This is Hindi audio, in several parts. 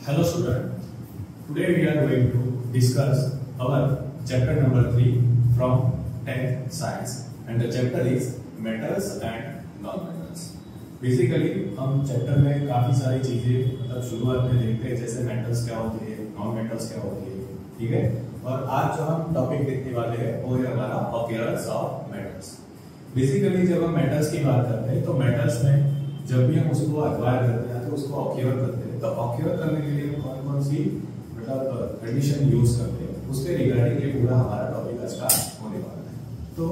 Hello student, today we are going to discuss our chapter number 3 from 10th science and the chapter is metals and non-metals. Basically हम चैप्टर में काफी सारी चीजें मतलब शुरुआत में देखते हैं जैसे मेटल्स क्या होती है, नॉन मेटल्स क्या होती है, ठीक है। और आज जो हम टॉपिक देखने वाले हैं वो है हमारा ऑक्यूरेंस ऑफ मेटल्स। बेसिकली जब हम मेटल्स की बात करते हैं तो मेटल्स में जब भी हम उसको एक्वायर करते हैं तो उसको ऑक्यूर करते हैं, तो ऑक्यूर करने के लिए कौन कौन सी मतलब कंडीशन यूज करते हैं उसके रिगार्डिंग ये पूरा हमारा टॉपिक स्टार्ट होने वाला है। तो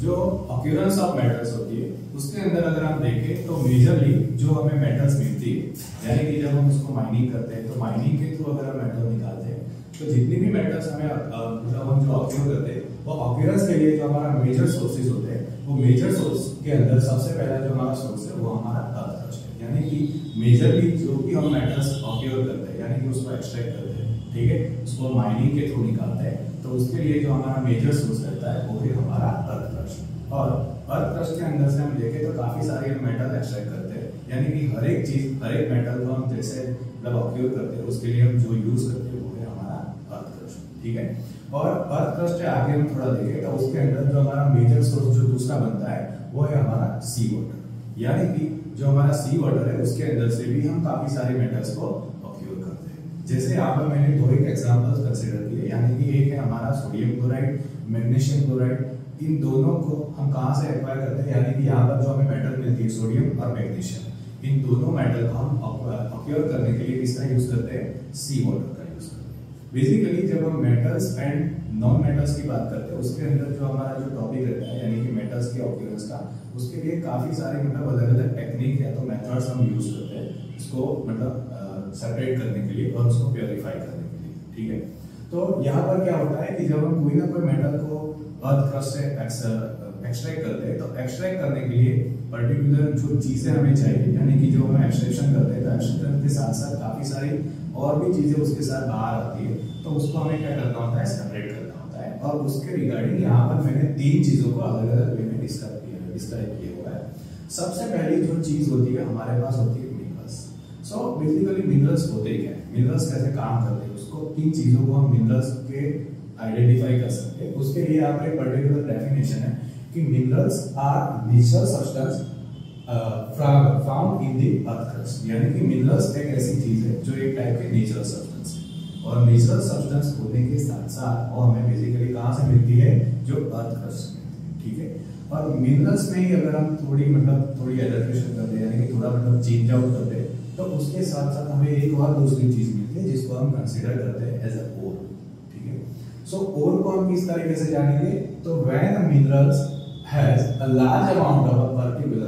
जो ऑक्यूरेंस ऑफ मेटल्स होती है उसके अंदर अगर हम देखें तो मेजरली जो हमें मेटल्स मिलती है यानी कि जब हम उसको माइनिंग करते हैं तो माइनिंग के थ्रू अगर हम मेटल निकालते हैं तो जितनी भी मेटल्स हमें मतलब हम जो ऑक्यूर करते हैं वो ऑक्यूरेंस के लिए जो हमारा मेजर सोर्सेज होते हैं वो मेजर सोर्स के अंदर सबसे पहला जो हमारा सोर्स है वो हमारा अर्थ क्रस्ट है। यानी कि मेजरली जो भी हम मेटल्स ऑक्यूर करते हैं यानी कि उसको एक्सट्रैक्ट करते हैं, ठीक है, उसको माइनिंग के थ्रू निकालते हैं तो उसके लिए जो हमारा मेजर सोर्स रहता है वो है हमारा अर्थ क्रस्ट। और अर्थ क्रस्ट के अंदर से हम देखें तो काफी सारे हम मेटल एक्सट्रैक्ट करते हैं यानी कि हर एक चीज हर एक मेटल को हम जैसे मतलब ऑक्यूर करते हैं उसके लिए हम जो यूज करते हैं वो है हमारा अर्थ क्रस्ट, ठीक है। और अर्थ क्रस्ट से आगे हम थोड़ा देखें तो उसके अंदर जो हमारा मेजर सोर्स जो दूसरा बनता है वो है हमारा सी वाटर। यानी कि जो हमारा सी वाटर है उसके अंदर से भी हम काफी सारे मेटल्स को ऑक्यूर करते हैं। जैसे यहाँ पर मैंने दो एक एग्जांपल्स कंसीडर किए यानी कि एक है हमारा सोडियम क्लोराइड, मैग्नीशियम क्लोराइड। इन दोनों को हम कहां से एक्वायर करते हैं यानी कि यहाँ पर जो हमें मेटल मिलती है सोडियम और मैग्नीशियम, इन दोनों मेटल को हम ऑक्यूर करने के लिए किसका यूज करते हैं, सी वाटर का यूज करते हैं। बेसिकली जब हम मेटल्स एंड नॉन मेटल्स की बात करते हैं उसके अंदर जो हमारा जो टॉपिक रहता है यानी कि मेटल्स के ऑक्यूरेंस का उसके लिए काफी सारे मतलब अलग अलग टेक्निक या तो मेथड्स हम यूज करते हैं इसको मतलब सेपरेट करने के लिए और उसको प्योरीफाई करने के लिए, ठीक है। तो यहाँ पर क्या होता है कि जब हम कोई ना कोई मेटल को अर्थ क्रस्ट से एक्सट्रैक्ट करते हैं तो एक्सट्रैक्ट करने के लिए पर्टिकुलर जो चीजें हमें चाहिए यानी कि जो हम एक्सट्रैक्शन करते हैं तो एक्सट्रैक्शन के साथ साथ काफी सारी और भी चीजें उसके साथ बाहर आती है तो उसको हमें क्या करना होता है, सेपरेट करना होता है। और उसके रिगार्डिंग यहाँ पर मैंने तीन चीजों को अलग अलग वे में डिस्क्राइब किया हुआ है। सबसे पहली जो चीज होती है हमारे पास होती है मिनरल्स। सो बेसिकली मिनरल्स होते क्या है, मिनरल्स कैसे काम करते हैं उसको तीन चीजों को हम मिनरल्स के आइडेंटिफाई कर सकते हैं। उसके लिए यहाँ पर एक पर्टिकुलर डेफिनेशन है कि minerals are natural substance found in the earth crust. यानी कि मिनरल्स एक ऐसी चीज है जो एक टाइप के नेचुरल सब्सटेंस है और नेचुरल सब्सटेंस होने के साथ साथ वो हमें बेसिकली कहां से मिलती है, जो अर्थ क्रस्ट से मिलती है, ठीक है। और मिनरल्स में ही अगर हम थोड़ी एडल्ट्रेशन करते हैं यानी कि थोड़ा मतलब चेंज आउट करते हैं तो उसके साथ साथ हमें एक और दूसरी चीज मिलती है जिसको हम कंसीडर करते हैं एज अ ओर, ठीक है। सो ओर को हम किस तरीके से जानेंगे, तो when a minerals has a large amount of a particular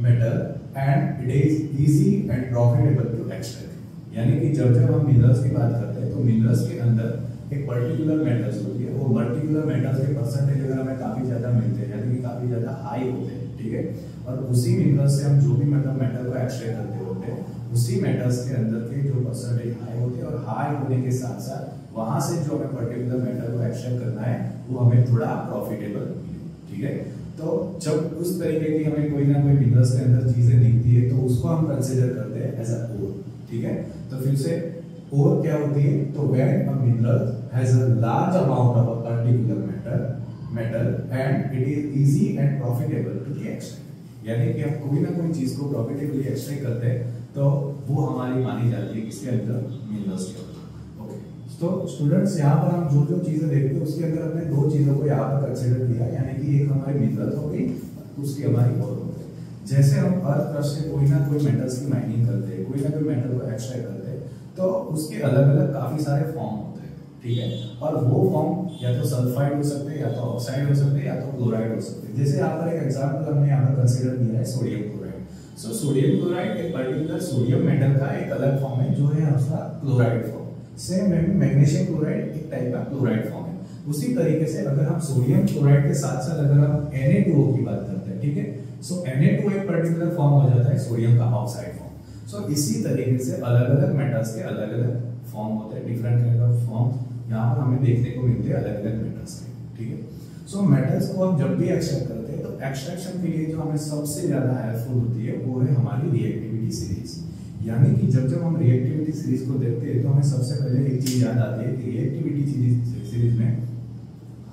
metal and it is easy and profitable to extract। यानी कि जब हम मिनरल्स की बात करते हैं तो मिनरल्स के अंदर एक पर्टिकुलर मेटल्स होती है, वो पर्टिकुलर मेटल्स के परसेंटेज अगर हमें काफी ज्यादा मिलते हैं यानी कि काफी ज्यादा हाई होते हैं, ठीक है। और उसी मिनरल्स से हम जो भी मतलब मेटल को एक्सट्रैक्ट करते होते हैं उसी मेटल्स के अंदर के जो परसेंटेज हाई होते हैं और हाई होने के साथ साथ वहां से जो हमें पर्टिकुलर मेटल को एक्सट्रैक्ट करना है वो हमें थोड़ा प्रॉफिटेबल, ठीक है। तो जब उस तरीके की हमें कोई ना कोई मिनरल्स के अंदर चीजें दिखती है तो उसको हम कंसीडर करते हैं एज अ ओर, ठीक है। तो फिर से ओर क्या होती है, तो when a mineral has a large amount of a particular metal and it is easy and profitable to be extract. यानी कि हम कोई ना कोई चीज को प्रॉफिटेबली एक्सट्रैक्ट करते हैं तो वो हमारी मानी जाती है किसके अंदर, मिनरल्स के अंदर। तो स्टूडेंट्स यहाँ पर हम जो चीजें देखते हैं उसके अंदर हमने दो चीजों को यहाँ पर कंसीडर किया यानी कि एक हमारी मिनरल्स हो गई, दूसरी हमारी ओर हो गई। जैसे हम अर्थ क्रस्ट से कोई ना कोई मेटल्स की माइनिंग करते हैं, कोई ना कोई मेटल को एक्सट्रैक्ट करते हैं तो उसके अलग अलग काफी सारे फॉर्म होते हैं, ठीक है। और वो फॉर्म या तो सल्फाइड हो सकते हैं या तो ऑक्साइड हो सकते हैं या तो क्लोराइड हो सकते हैं। जैसे यहाँ पर एक एग्जाम्पल हमने यहाँ पर कंसीडर किया है sodium chloride. So sodium chloride एक पर्टिकुलर सोडियम मेटल का एक अलग फॉर्म है जो है उसका chloride form. Same magnesium chloride एक टाइप का क्लोराइड फॉर्म है। उसी तरीके से अगर हम सोडियम क्लोराइड के साथ साथ अगर हम Na2O की बात करते हैं, ठीक है, सो Na2O एक पर्टिकुलर फॉर्म हो जाता है सोडियम का ऑक्साइड फॉर्म। सो इसी तरीके से अलग अलग मेटल्स के अलग अलग फॉर्म होते हैं, डिफरेंट काइंड ऑफ फॉर्म यहाँ पर हमें देखने को मिलते हैं अलग अलग मेटल्स के, ठीक है। सो मेटल्स को हम जब भी एक्सट्रैक्ट करते हैं तो एक्सट्रैक्शन के लिए जो हमें सबसे ज्यादा हेल्पफुल होती है वो है हमारी रिएक्टिविटी सीरीज। यानी कि जब जब हम रिएक्टिविटी सीरीज को देखते हैं तो हमें सबसे पहले एक चीज याद आती है कि रिएक्टिविटी सीरीज में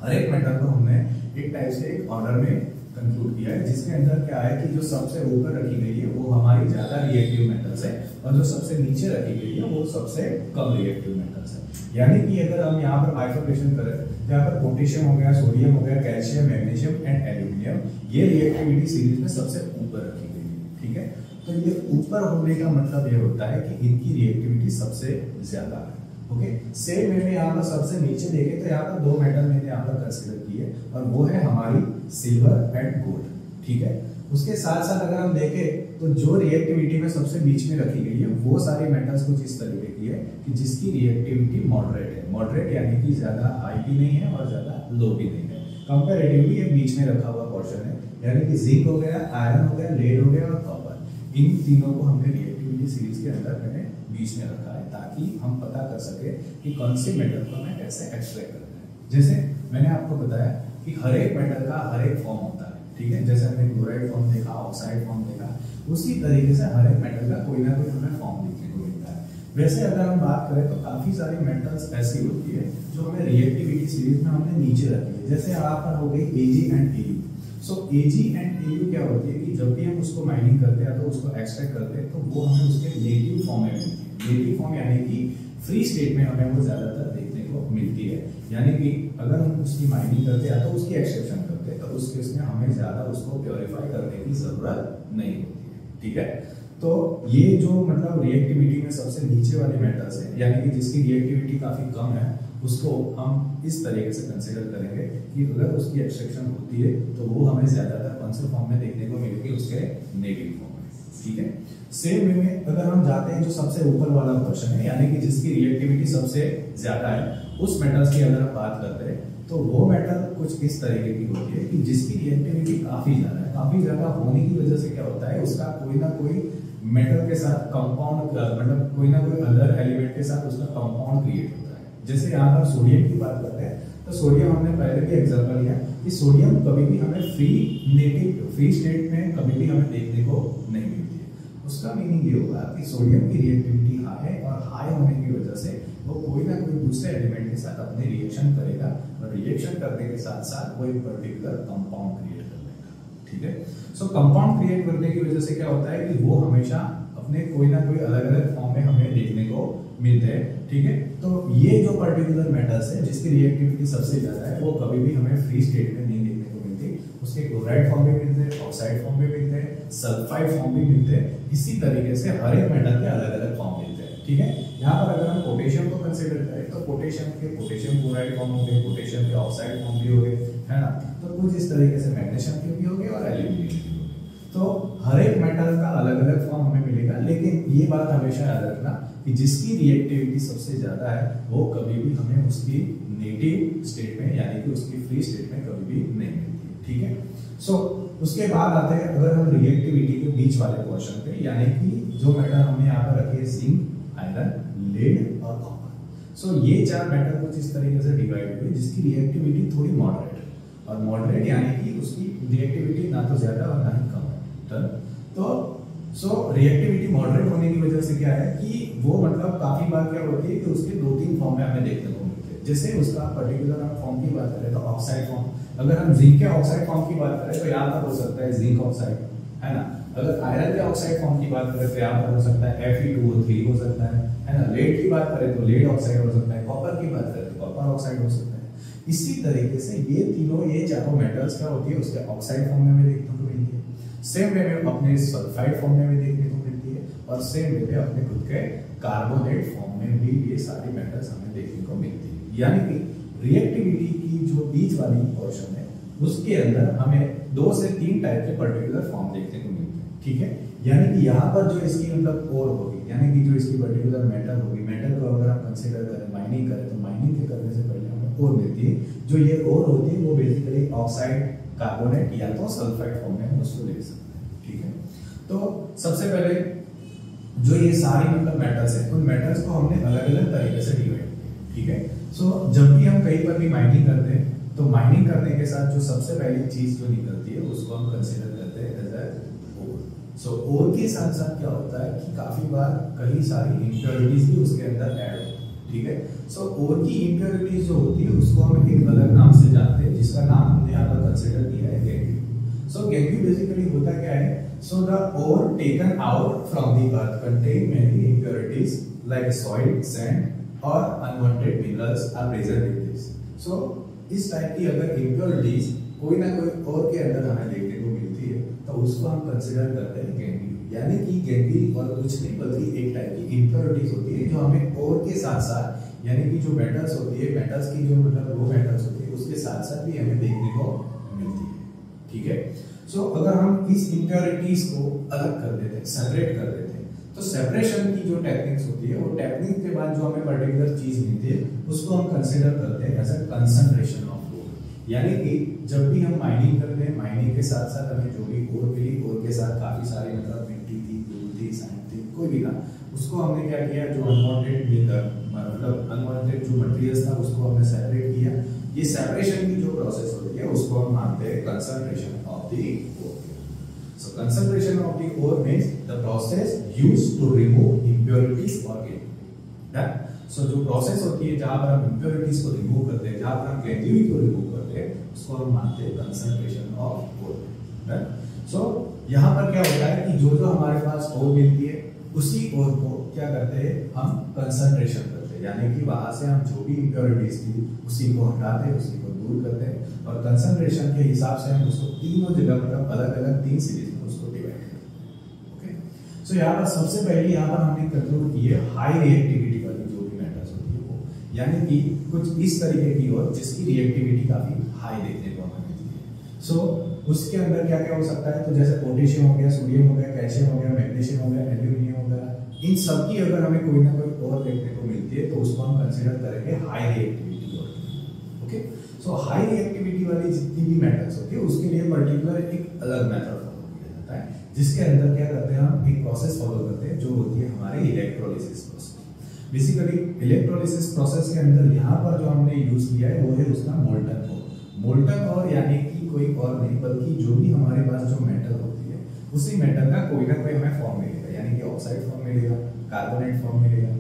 हर एक मेटल को हमने एक टाइप से एक ऑर्डर में कंक्लूड किया है, जिसके अंदर क्या है कि जो सबसे ऊपर रखी गई है वो हमारी ज्यादा रिएक्टिव मेटल्स है और जो सबसे नीचे रखी गई है वो सबसे कम रिएक्टिव मेटल्स है। यानी कि अगर हम यहाँ पर बाइफर्केशन करें तो यहाँ पर पोटेशियम हो गया, सोडियम हो गया, कैल्शियम, मैग्नीशियम एंड एल्यूमिनियम, ये रिएक्टिविटी सीरीज में सबसे ऊपर रखी गई है। ठीक है, तो ये ऊपर होने का मतलब ये होता है कि इनकी रिएक्टिविटी सबसे ज्यादा है। ओके, सेम वे में यहाँ पर सबसे नीचे देखें तो यहाँ पर दो मेटल मैंने यहाँ पर कंसीडर किए और वो है हमारी सिल्वर एंड गोल्ड। ठीक है, उसके साथ साथ अगर हम देखें तो जो रिएक्टिविटी में सबसे बीच में रखी गई है वो सारी मेटल्स कुछ इस तरीके की है कि जिसकी रिएक्टिविटी मॉडरेट है। मॉडरेट यानी कि ज्यादा हाई भी नहीं है और ज्यादा लो भी नहीं है, कंपैरेटिवली ये बीच में रखा हुआ पोर्शन है। यानी कि जिंक हो गया, आयरन हो गया, लेड हो गया और कॉपर, इन तीनों को हमने रिएक्टिविटी सीरीज के अंदर मैंने बीच में रखा है ताकि हम पता कर सके कि कौन सी मेटल को हमें कैसे एक्सट्रैक्ट करना है। जैसे मैंने आपको बताया कि हर एक मेटल का हर एक फॉर्म होता है। ठीक है, जैसे हमने क्लोराइड फॉर्म देखा, ऑक्साइड फॉर्म देखा, उसी तरीके से हर एक मेटल का कोई ना कोई हमें फॉर्म देखने को मिलता है। वैसे अगर हम बात करें तो काफी सारी मेटल्स ऐसी होती है जो हमें रिएक्टिविटी सीरीज में हमने नीचे रखी है। जैसे यहाँ पर हो गई Ag and Au। So Ag and Au क्या होती है कि जब भी हम उसको माइनिंग करते हैं तो उसको एक्सट्रैक्ट करते हैं तो वो हमें उसके नेटिव फॉर्म में मिलती है। नेटिव फॉर्म यानी कि फ्री स्टेट में हमें वो ज्यादातर देखने को मिलती है। यानी कि अगर हम उसकी माइनिंग करते हैं तो उसकी एक्सट्रैक्शन करते हैं तो उस केस में हमें ज्यादा उसको प्योरीफाई करने की जरूरत नहीं होती है। ठीक है, तो ये जो मतलब रिएक्टिविटी में सबसे नीचे वाले मेटल्स है यानी कि जिसकी रिएक्टिविटी काफी कम है उसको हम इस तरीके से कंसीडर करेंगे कि अगर उसकी एक्सट्रैक्शन होती है तो वो हमें ज्यादातर कौन से फॉर्म में देखने को मिलेगी, उसके नेगेटिव फॉर्म में। ठीक है, सेम वे में अगर हम जाते हैं जो सबसे ऊपर वाला पोर्शन है यानी कि जिसकी रिएक्टिविटी सबसे ज्यादा है, उस मेटल्स की अगर हम बात करते हैं तो वो मेटल कुछ इस तरीके की होती है कि जिसकी रिएक्टिविटी काफी ज्यादा है। काफी ज्यादा होने की वजह से क्या होता है, उसका कोई ना कोई मेटल के साथ कंपाउंड मतलब कोई ना कोई अदर एलिमेंट के साथ उसका कंपाउंड क्रिएट होता है। जैसे यहाँ पर सोडियम की बात करते हैं तो सोडियम हमने पहले भी एग्जांपल लिया कि सोडियम कभी भी हमें फ्री स्टेट में कभी भी हमें देखने को नहीं मिलती है। उसका मीनिंग ये होगा कि सोडियम की रिएक्टिविटी हाई है और हाई होने की वजह से वो कोई ना कोई दूसरे एलिमेंट के साथ अपने रिएक्शन करेगा और रिएक्शन करने के साथ साथ कोई पर्टिकुलर कंपाउंड क्रिएट कर लेगा। ठीक है, सो कंपाउंड क्रिएट करने की वजह से क्या होता है कि वो हमेशा अपने कोई ना कोई अलग अलग फॉर्म में हमें देखने को मिलते हैं। ठीक है, तो ये जो पर्टिकुलर मेटल्स है जिसकी रिएक्टिविटी सबसे ज्यादा है वो कभी भी हमें फ्री स्टेट में नहीं देखने को मिलती। उसके क्लोराइड फॉर्म में मिलते हैं, ऑक्साइड फॉर्म में मिलते हैं, सल्फाइड फॉर्म भी मिलते हैं। इसी तरीके से हर एक मेटल के अलग अलग फॉर्म मिलते हैं। ठीक है, यहाँ पर अगर हम पोटेशियम को कंसीडर करें तो पोटेशियम क्लोराइड फॉर्म हो गए, पोटेशियम के ऑक्साइड फॉर्म भी हो गए, है ना। तो कुछ इस तरीके से मैग्नीशियम के भी हो गए और एल्यूमिनियम के भी हो गए। तो हर एक मेटल का अलग अलग फॉर्म हमें मिलेगा, लेकिन ये बात हमेशा याद रखना कि जिसकी रिएक्टिविटी सबसे ज्यादा है वो कभी भी हमें उसकी नेटिव स्टेट में यानी कि उसकी फ्री स्टेट में कभी भी नहीं मिलती है। ठीक है, सो उसके बाद आते हैं अगर हम रिएक्टिविटी के बीच वाले पोर्शन पे यानी कि जो मेटल हमने यहाँ पर रखे हैं जिंक, आयरन, लेड और कॉपर। सो ये चार मेटल कुछ इस तरीके से डिवाइड हुए जिसकी रिएक्टिविटी थोड़ी मॉडरेट है और मॉडरेट यानी कि उसकी रिएक्टिविटी ना तो ज्यादा और ना ही कम है। तो रिएक्टिविटी मॉडरेट होने की वजह से क्या है कि वो मतलब काफी बार क्या होती है कि उसके दो तीन फॉर्म में हमें देखने को मिलते हैं। जैसे उसका पर्टिकुलर हम फॉर्म की बात करें तो ऑक्साइड फॉर्म, अगर हम जिंक के ऑक्साइड फॉर्म की बात करें तो यहाँ पर हो सकता है जिंक ऑक्साइड, है ना। अगर आयरन के ऑक्साइड फॉर्म की बात करें तो यहाँ पर हो सकता है Fe2O3 हो सकता है ना। लेड की बात करें तो लेड ऑक्साइड हो सकता है, कॉपर की बात करें तो कॉपर ऑक्साइड हो सकता है। इसी तरीके से ये चारों मेटल्स क्या होती है उसके ऑक्साइड फॉर्म में देखने को मिलती है। सेम वे में अपने सल्फाइड फॉर्म में भी देखने को मिलती है और सेम वे में अपने खुद के कार्बोनेट फॉर्म में भी ये सारी मेटल्स हमें देखने को मिलती है। यानी कि रिएक्टिविटी की जो बीच वाली पोर्शन है उसके अंदर हमें 2 से 3 टाइप के पर्टिकुलर फॉर्म देखने को मिलते हैं। ठीक है, यानी कि यहाँ पर जो इसकी मतलब ओर होगी यानी कि जो इसकी पर्टिकुलर मेटल होगी, मेटल को अगर हम कंसीडर करें, माइनिंग करें तो माइनिंग के करने से पहले हमें ओर मिलती है। जो ये ओर होती है वो बेसिकली ऑक्साइड, कार्बोनेट या तो सल्फाइड फॉर्म में हम उसको ले सकते हैं। ठीक है, तो सबसे पहले जो ये सारी मतलब मेटल्स है उन मेटल्स को हमने अलग अलग तरीके से डिवाइड किया। ठीक है, सो जब भी हम कहीं पर भी माइनिंग करते हैं तो माइनिंग करने के साथ जो सबसे पहली चीज जो निकलती है उसको हम कंसीडर करते हैं एज ओर। सो और के साथ साथ क्या होता है कि काफी बार कई सारी इम्प्योरिटीज भी उसके अंदर ऐड होती है, ठीक है। सो और की इम्प्योरिटीज जो होती है उसको हम एक अलग नाम से जानते हैं, जिसका नाम हमने यहाँ पर कंसिडर किया है गैंग्यू। सो गैंग्यू बेसिकली होता क्या है, so the ore taken out from the earth contain many impurities like soil, sand और unwanted minerals are present in this. So इस टाइप की अगर इम्प्योरिटीज कोई ना कोई और के अंदर हमें देखने को मिलती है तो उसको हम कंसिडर करते हैं गैंग्यू। यानी कि गैंग्यू और कुछ नहीं बल्कि एक टाइप की इम्प्योरिटीज होती है जो हमें और के साथ साथ यानी कि जो मेटल्स होती है, मेटल्स की जो मतलब रो मेटल्स होती है उसके साथ साथ भी हमें देखने को मिलती है, ठीक है। सो अगर हम इस इम्प्योरिटीज को अलग कर देते हैं, सेपरेट कर देते हैं, तो सेपरेशन की जो टेक्निक्स होती है वो टेक्निक के बाद जो हमें पर्टिकुलर चीज मिलती है उसको हम कंसिडर करते हैं as a concentration of ore। यानी कि जब भी हम माइनिंग करते हैं, माइनिंग के साथ साथ हमें जो भी ore मिली, ore के साथ काफी सारी मतलब मिट्टी थी, धूल थी, सैंड थी, कोई भी था, उसको हमने क्या किया, जो अनवांटेड मतलब अनवांटेड जो मटेरियल्स था उसको हमने सेपरेट किया। ये सेपरेशन की जो प्रोसेस होती है उसको हम मानते हैं concentration of the ore. So concentration of the ore means the process used to remove impurities और गैंग्यू। सो जो प्रोसेस होती है जहां पर हम इंप्योरिटीज को रिमूव करते हैं, जहां पर हम गैंग्यू को रिमूव करते हैं, उसको हम मानते हैं कंसंट्रेशन ऑफ ओर। सो यहाँ पर क्या होता है कि जो जो हमारे पास ओर मिलती है उसी ओर को क्या करते हैं, हम कंसंट्रेशन करते हैं। यानी कि वहां से हम जो भी इम्प्योरिटीज थी उसी को हटाते हैं, उसी को दूर करते हैं और कंसंट्रेशन के हिसाब से हम उसको तीनों जगह मतलब अलग अलग 3 सीरीज में उसको डिवाइड करते हैं। ओके, सो यहाँ पर सबसे पहले यहाँ पर हमने कंक्लूड की है हाई रिएक्टिविटी वाली जो भी मेटल्स होती है वो, यानी कि कुछ इस तरीके की और जिसकी रिएक्टिविटी काफी हाई देखने को हमें मिलती है। सो उसके अंदर क्या क्या हो सकता है, तो जैसे पोटेशियम हो गया, सोडियम हो गया, कैल्शियम हो गया, मैग्नीशियम हो गया, एल्यूमिनियम हो गया, इन सब की अगर हमें कोई ना कोई और देखने को मिलती है तो उसको हम कंसीडर करेंगे हाई रिएक्टिविटी और। ओके, सो हाई रिएक्टिविटी वाली जितनी भी मेटल्स होती है उसके लिए पर्टिकुलर एक अलग मेथड फॉलो किया जाता है, जिसके अंदर क्या करते हैं, हम एक प्रोसेस फॉलो करते हैं जो होती है हमारे electrolysis process. Basically electrolysis process के अंदर यहाँ पर जो हमने यूज किया है वो है उसका मोल्टन ओर। मोल्टन ओर यानी कि कोई और नहीं बल्कि जो भी हमारे पास जो मेटल होती है उसी मेटल का कोई ना कोई हमें फॉर्म मिलेगा, यानी कि ऑक्साइड फॉर्म मिलेगा, कार्बोनेट फॉर्म मिलेगा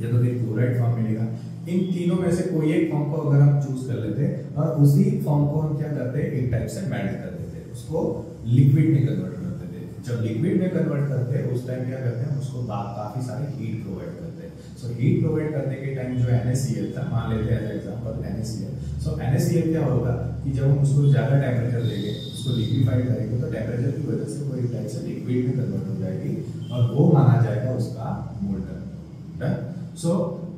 या तो फिर क्लोराइड फॉर्म मिलेगा। इन तीनों में से कोई एक फॉर्म को अगर हम चूज कर लेते हैं और उसी फॉर्म को हम क्या करते हैं, एक टाइप से मेल्ट कर देते हैं, उसको लिक्विड में कन्वर्ट कर देते हैं। जब लिक्विड में कन्वर्ट करते हैं उस टाइम क्या करते हैं, उसको काफी सारी हीट प्रोवाइड करते हैं। सो हीट प्रोवाइड करने के टाइम जो NaCl था, मान लेते हैं एज एग्जांपल NaCl। सो NaCl क्या होगा कि जब हम उसको ज्यादा टेम्परेचर देंगे, उसको लिक्विफाइड करेंगे तो टेम्परेचर की वजह से वो एक टाइप से लिक्विड में कन्वर्ट हो जाएगी और वो माना जाएगा उसका मोल्टन। सो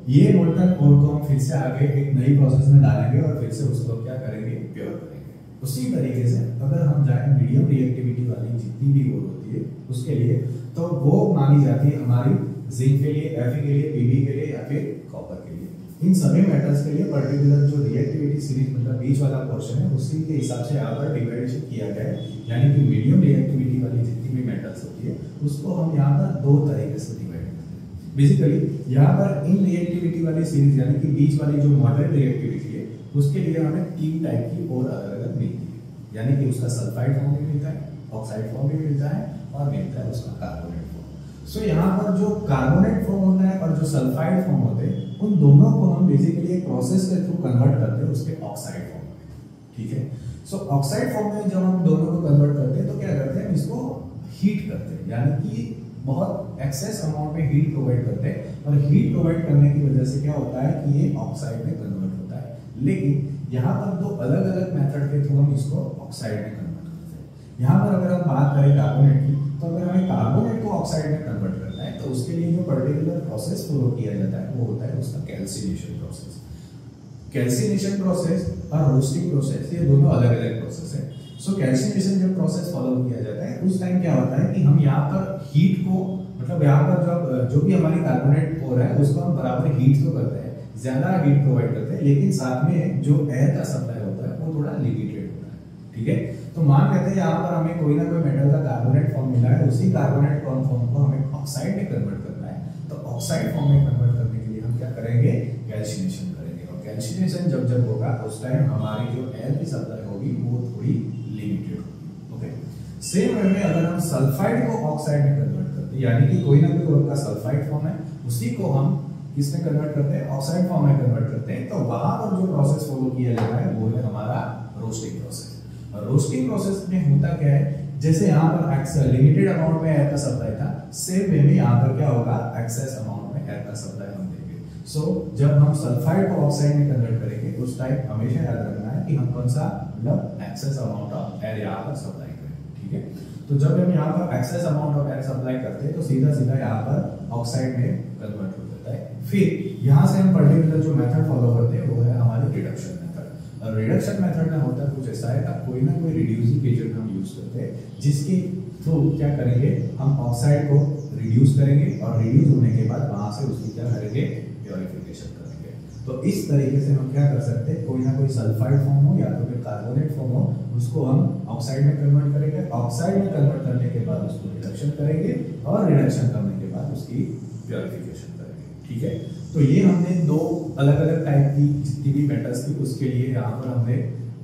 ये मोल्टन ओर को हम फिर से आगे एक नई प्रोसेस में डालेंगे और फिर से उसको क्या करेंगे, प्योर करेंगे। उसी तरीके से अगर हम जाए मीडियम रिएक्टिविटी वाली जितनी भी ओर होती है उसके लिए, तो वो मानी जाती है हमारी जिंक के लिए, Fe के लिए, Pb के लिए या फिर कॉपर के लिए। इन सभी मेटल्स के लिए पर्टिकुलर जो रिएक्टिविटी सीरीज मतलब बीच वाला पोर्शन है उसी के हिसाब से यहाँ पर डिवाइडेशन किया गया है। यानी कि मीडियम रिएक्टिविटी वाली जितनी भी मेटल्स होती है उसको हम यहाँ पर दो तरीके से डिवाइड करते हैं। बेसिकली यहाँ पर इन रिएक्टिविटी वाली सीरीज यानी कि बीच वाली जो मॉडरेट रिएक्टिविटी है उसके लिए हमें 3 टाइप की और अलग अलग मिलती है, यानी कि उसका सल्फाइड फॉर्म भी मिलता है, ऑक्साइड फॉर्म भी मिलता है और मिलता है उसका कार्बोनेट फॉर्म। सो यहाँ पर जो कार्बोनेट फॉर्म होता है और जो सल्फाइड फॉर्म होते हैं उन दोनों को हम बेसिकली एक प्रोसेस के थ्रू कन्वर्ट करते हैं उसके ऑक्साइड फॉर्म में, ठीक है। सो ऑक्साइड फॉर्म में जब हम दोनों को कन्वर्ट करते हैं तो क्या करते हैं, इसको हीट करते हैं, यानी कि बहुत एक्सेस अमाउंट में हीट प्रोवाइड करते हैं और हीट प्रोवाइड करने की वजह से क्या होता है कि ये ऑक्साइड में कन्वर्ट होता है। लेकिन यहाँ पर दो अलग अलग मेथड के थ्रू हम इसको ऑक्साइड में कन्वर्ट करते हैं। यहाँ पर अगर हम बात करें कार्बोनेट की, तो अगर हमें कार्बोनेट को ऑक्साइड में कन्वर्ट करना है तो उसके लिए जो पर्टिकुलर प्रोसेस फॉलो किया जाता है वो होता है उसका कैल्सिनेशन प्रोसेस। कैल्सिनेशन प्रोसेस और रोस्टिंग प्रोसेस ये दोनों अलग अलग प्रोसेस है। सो कैल्सिनेशन जब प्रोसेस फॉलो किया जाता है उस टाइम क्या होता है कि हम यहाँ पर हीट को मतलब यहाँ पर जो भी हमारी कार्बोनेट हो रहा है उसको हम बराबर हीट तो करते हैं, ज्यादा हीट प्रोवाइड करते हैं, लेकिन साथ में जो एयर का सप्लाई होता है वो थोड़ा लिमिटेड होता है, ठीक है। तो मान लेते हैं यहाँ पर हमें कोई ना कोई मेटल का कार्बोनेट फॉर्म मिला है, उसी कार्बोनेट फॉर्म को हमें ऑक्साइड में कन्वर्ट करना है, तो ऑक्साइड फॉर्म में कन्वर्ट करने के लिए हम क्या करेंगे, कैल्सिनेशन करेंगे। और कैल्सिनेशन जब जब होगा उस टाइम हमारी जो एयर की सप्लाई होगी वो थोड़ी लिमिटेड होगी। ओके, सेम वे में अगर हम सल्फाइड को ऑक्साइड में कन्वर्ट करते हैं, यानी कि कोई ना कोई और का सल्फाइड फॉर्म है, उसी को हम किसमें कन्वर्ट करते हैं, ऑक्साइड फॉर्म में कन्वर्ट करते हैं, तो वहां पर जो प्रोसेस फॉलो किया जाता है वो है हमारा रोस्टिंग प्रोसेस। और रोस्टिंग प्रोसेस में होता क्या है, जैसे यहाँ पर लिमिटेड अमाउंट में एयर का सप्लाई था, सेम वे में यहाँ पर क्या होगा, एक्सेस अमाउंट में एयर का सप्लाई हम देंगे। सो जब हम सल्फाइड को ऑक्साइड में कन्वर्ट करेंगे उस टाइम हमेशा याद रखना है कि हम कौन सा, मतलब एक्सेस अमाउंट ऑफ एयर यहाँ पर सप्लाई करें, ठीक है। तो जब हम यहाँ पर excess amount of air supply करते हैं तो सीधा सीधा यहाँ पर ऑक्साइड में कन्वर्ट हो जाता है। फिर यहाँ से हम पर्टिकुलर जो मेथड फॉलो करते हैं वो है हमारी रिडक्शन मेथड। और रिडक्शन मेथड में होता कुछ ऐसा है, कोई ना कोई रिड्यूसिंग एजेंट हम यूज करते हैं जिसके थ्रू क्या करेंगे, हम ऑक्साइड को रिड्यूस करेंगे और रिड्यूस होने के बाद वहां से उसकी क्या करेंगे, प्योरिफिकेशन करेंगे। तो इस तरीके से हम क्या कर सकते हैं, कोई ना कोई सल्फाइड फॉर्म हो या तो फिर कार्बोनेट फॉर्म हो, उसको हम ऑक्साइड में कन्वर्ट करेंगे, ऑक्साइड में कन्वर्ट करने के बाद उसको रिडक्शन करेंगे और रिडक्शन करने के बाद उसकी प्योरिफिकेशन करेंगे, ठीक है। तो ये हमने दो अलग अलग टाइप की जितनी भी मेटल्स थी उसके लिए यहाँ पर हमने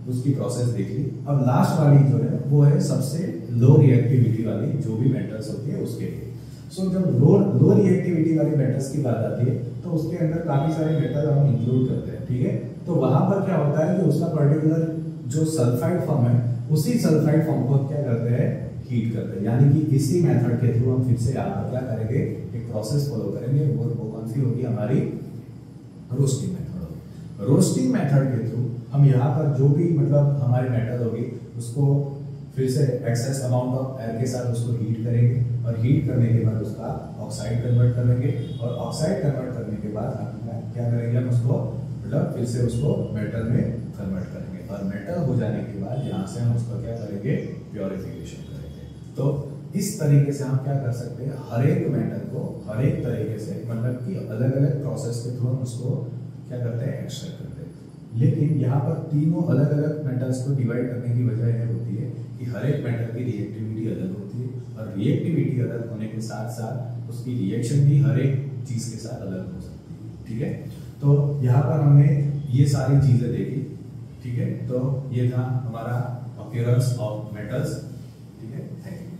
उसकी प्रोसेस देख ली। अब लास्ट वाली जो है वो है सबसे लो रिएक्टिविटी वाली जो भी मेटल्स होती है उसके लिए। सो जब लो रिएक्टिविटी वाली मेटल्स की बात आती है तो उसके अंदर काफी सारे मेटल हम इंक्लूड करते हैं, ठीक है। तो वहां पर क्या होता है कि उसका पर्टिकुलर जो सल्फाइड फॉर्म है उसी सल्फाइड फॉर्म को क्या करते हैं, हीट करते हैं, यानी कि इसी मेथड के थ्रू हम फिर से यहाँ पर क्या करेंगे, एक प्रोसेस फॉलो करेंगे, वो कौन सी होगी, हमारी रोस्टिंग मेथड होगी। रोस्टिंग मेथड के थ्रू हम यहाँ पर जो भी मतलब हमारी मेटल होगी उसको फिर से एक्सेस अमाउंट ऑफ एयर के साथ उसको हीट करेंगे और हीट करने के बाद उसका ऑक्साइड कन्वर्ट करेंगे और ऑक्साइड कन्वर्ट करने के बाद हम क्या करेंगे, हम उसको मतलब फिर से उसको मेटल में कन्वर्ट करेंगे और मेटल हो जाने के बाद यहाँ से हम उसका क्या करेंगे, प्योरिफिकेशन करेंगे। तो इस तरीके से हम क्या कर सकते हैं, हर एक मेटल को हर एक तरीके से मतलब कि अलग अलग प्रोसेस के थ्रू हम उसको क्या करते हैं, एक्सट्रैक्ट करते हैं। लेकिन यहाँ पर तीनों अलग अलग मेटल्स को डिवाइड करने की वजह यह होती है कि हर एक मेटल की रिएक्टिविटी अलग होती है और रिएक्टिविटी अलग होने के साथ साथ उसकी रिएक्शन भी हर एक चीज के साथ अलग हो सकती है, ठीक है। तो यहाँ पर हमने ये सारी चीजें देखी, ठीक है। तो ये था हमारा अपीयरेंस ऑफ मेटल्स, ठीक है। Thank you.